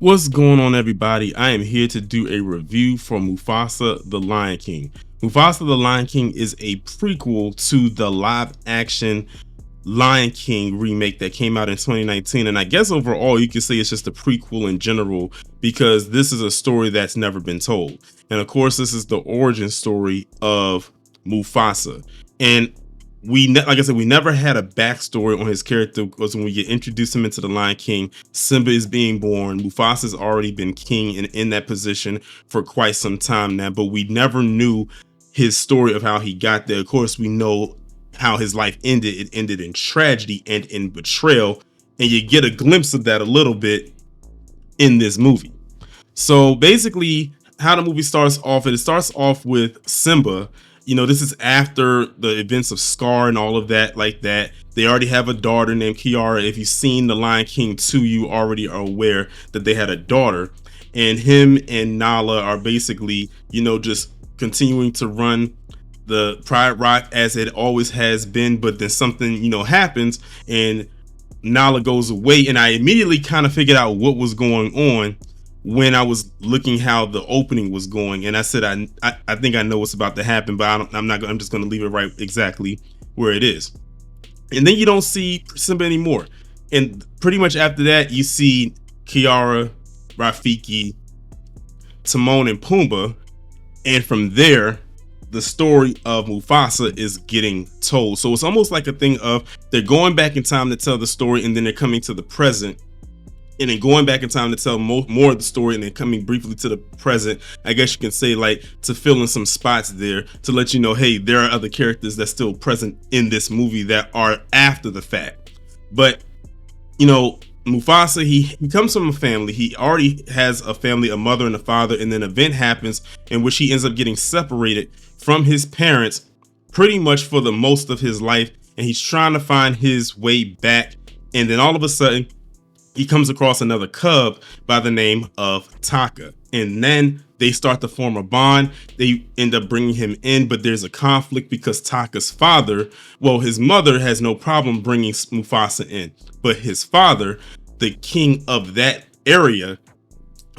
What's going on, everybody? I am here to do a review for Mufasa the Lion King. Mufasa the Lion King is a prequel to the live action Lion King remake that came out in 2019. And I guess overall you could say it's just a prequel in general because this is a story that's never been told. And of course, this is the origin story of Mufasa. And like I said, we never had a backstory on his character because when we get introduced him into the Lion King, Simba is being born. Mufasa's already been king and in that position for quite some time now, but we never knew his story of how he got there. Of course, we know how his life ended. It ended in tragedy and in betrayal, and you get a glimpse of that a little bit in this movie. So basically, how the movie starts off, it starts off with Simba. You know, this is after the events of Scar and all of that like that. They already have a daughter named Kiara. If you've seen The Lion King 2, you already are aware that they had a daughter. And him and Nala are basically, just continuing to run the Pride Rock as it always has been. But then something, happens and Nala goes away. And I immediately kind of figured out what was going on when I was looking how the opening was going, and I said I think I know what's about to happen, but I'm just going to leave it right exactly where it is. And then you don't see Simba anymore, and pretty much after that you see Kiara, Rafiki, Timon, and Pumbaa, and from there the story of Mufasa is getting told. So it's almost like a thing of they're going back in time to tell the story, and then they're coming to the present. And then going back in time to tell more of the story, and then coming briefly to the present, I guess you can say, like, to fill in some spots there to let you know, hey, there are other characters that's still present in this movie that are after the fact. But, Mufasa, he comes from a family. He already has a family, a mother and a father, and then an event happens in which he ends up getting separated from his parents pretty much for the most of his life, and he's trying to find his way back. And then all of a sudden, he comes across another cub by the name of Taka, and then they start to form a bond. They end up bringing him in, but there's a conflict because Taka's father, his mother has no problem bringing Mufasa in, but his father, the king of that area,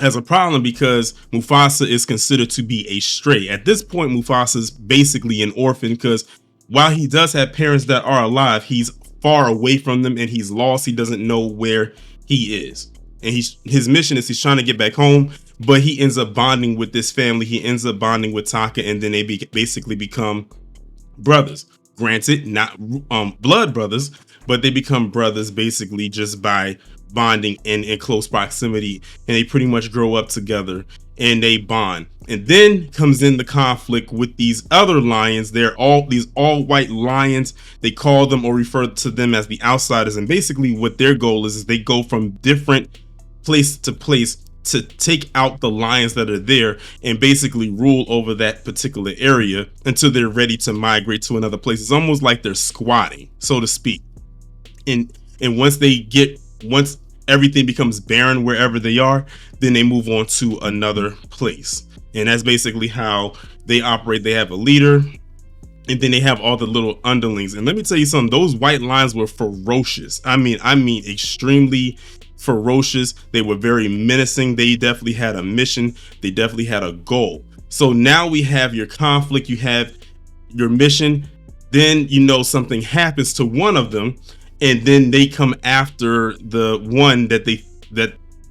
has a problem because Mufasa is considered to be a stray. At this point, Mufasa's basically an orphan because while he does have parents that are alive, he's far away from them and he's lost. He doesn't know where he is, and his mission is he's trying to get back home, but he ends up bonding with this family. He ends up bonding with Taka, and then they basically become brothers. Granted, not blood brothers, but they become brothers basically just by bonding in close proximity, and they pretty much grow up together and they bond. And then comes in the conflict with these other lions. They're these all white lions. They call them or refer to them as the outsiders. And basically what their goal is they go from different place to place to take out the lions that are there and basically rule over that particular area until they're ready to migrate to another place. It's almost like they're squatting, so to speak. And once everything becomes barren wherever they are, then they move on to another place. And that's basically how they operate. They have a leader, and then they have all the little underlings. And let me tell you something, those white lions were ferocious. I mean extremely ferocious. They were very menacing. They definitely had a mission. They definitely had a goal. So now we have your conflict, you have your mission, then something happens to one of them, and then they come after the one that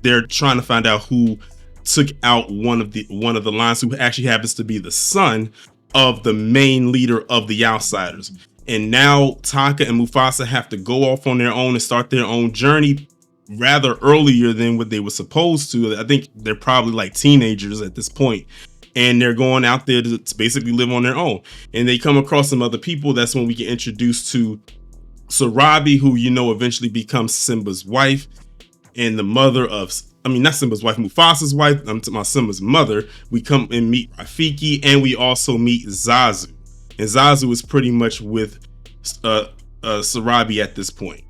they're trying to find out who took out one of the lions, who actually happens to be the son of the main leader of the outsiders. And now Taka and Mufasa have to go off on their own and start their own journey rather earlier than what they were supposed to. I think they're probably like teenagers at this point, and they're going out there to basically live on their own. And they come across some other people. That's when we get introduced to Sarabi, who eventually becomes Simba's wife, and the mother of, not Simba's wife, Mufasa's wife. I'm talking about Simba's mother. We come and meet Rafiki, and we also meet Zazu. And Zazu is pretty much with Sarabi at this point.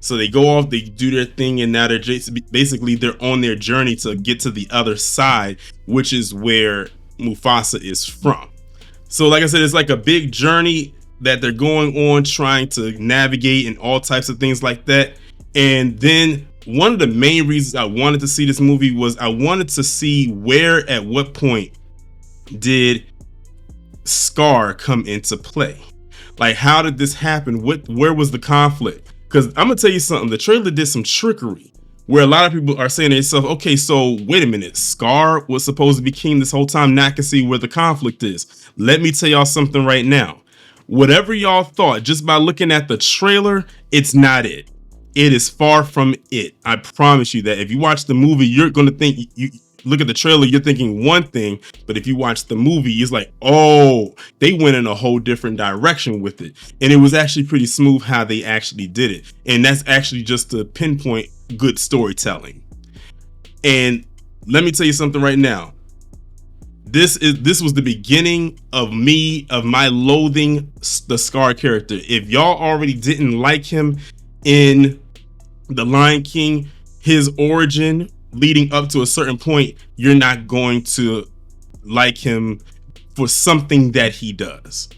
So they go off, they do their thing, and now they're on their journey to get to the other side, which is where Mufasa is from. So like I said, it's like a big journey that they're going on, trying to navigate and all types of things like that. And then one of the main reasons I wanted to see this movie was I wanted to see where, at what point did Scar come into play. Like, how did this happen? Where was the conflict? Because I'm gonna tell you something. The trailer did some trickery where a lot of people are saying to themselves, okay, so wait a minute, Scar was supposed to be king this whole time. Now I can see where the conflict is. Let me tell y'all something right now. Whatever y'all thought just by looking at the trailer, it's not it. It is far from it. I promise you that. If you watch the movie, you're gonna think, you look at the trailer, you're thinking one thing, but if you watch the movie, it's like, oh, they went in a whole different direction with it. And it was actually pretty smooth how they actually did it. And that's actually just to pinpoint good storytelling. And let me tell you something right now. This was the beginning of my loathing the Scar character. If y'all already didn't like him in The Lion King, his origin leading up to a certain point, you're not going to like him for something that he does.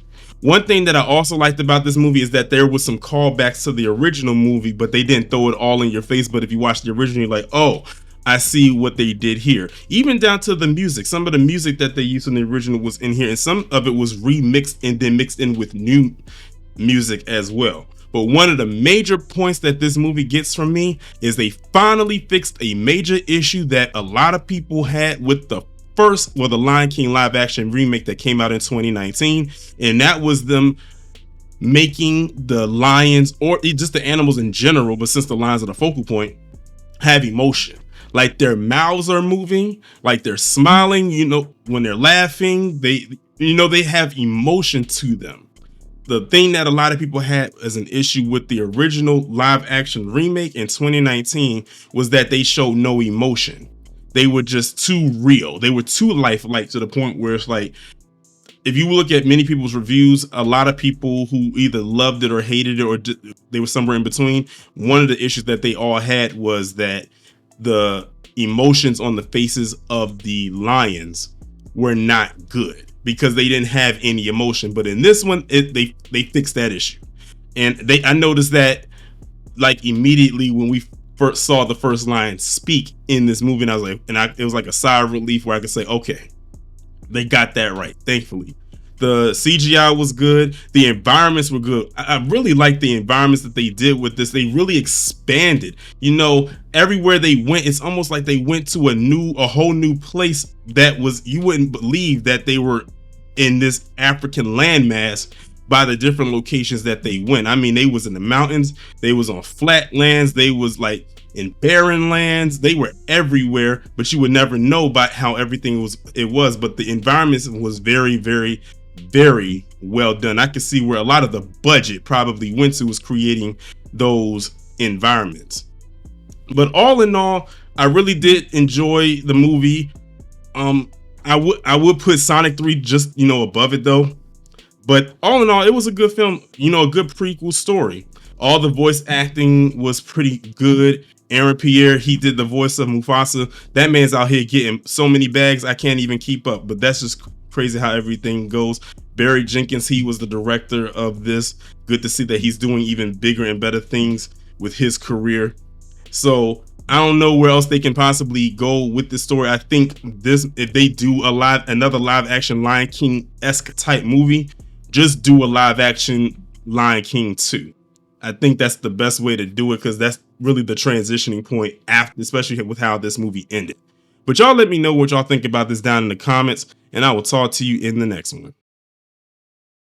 One thing that I also liked about this movie is that there was some callbacks to the original movie, but they didn't throw it all in your face. But if you watch the original, you're like, oh, I see what they did here. Even down to the music. Some of the music that they used in the original was in here, and some of it was remixed and then mixed in with new music as well. But one of the major points that this movie gets from me is they finally fixed a major issue that a lot of people had with the Lion King live action remake that came out in 2019. And that was them making the lions, or just the animals in general, but since the lions are the focal point, have emotion. Like their mouths are moving, like they're smiling, when they're laughing, they have emotion to them. The thing that a lot of people had as an issue with the original live action remake in 2019 was that they showed no emotion. They were just too real. They were too lifelike to the point where it's like, if you look at many people's reviews, a lot of people who either loved it or hated it, or they were somewhere in between. One of the issues that they all had was that the emotions on the faces of the lions were not good because they didn't have any emotion. But in this one, they fixed that issue. And I noticed that like immediately when we first saw the first lion speak in this movie, and I was like, it was like a sigh of relief where I could say, okay, they got that right, thankfully. The CGI was good. The environments were good. I really liked the environments that they did with this. They really expanded. Everywhere they went, it's almost like they went to a whole new place that was, you wouldn't believe that they were in this African landmass by the different locations that they went. I mean, they was in the mountains, they was on flat lands, they was like in barren lands, they were everywhere, but you would never know about how everything was. But the environment was very, very, very well done. I could see where a lot of the budget probably went to was creating those environments. But all in all, I really did enjoy the movie. I would put Sonic 3 just above it though. But all in all, it was a good film, a good prequel story. All the voice acting was pretty good. Aaron Pierre, he did the voice of Mufasa. That man's out here getting so many bags, I can't even keep up. But that's just crazy how everything goes. Barry Jenkins, he was the director of this. Good to see that he's doing even bigger and better things with his career. So I don't know where else they can possibly go with this story. I think if they do another live action Lion King-esque type movie, just do a live action Lion King 2. I think that's the best way to do it, because that's really the transitioning point after, especially with how this movie ended. But y'all let me know what y'all think about this down in the comments, and I will talk to you in the next one.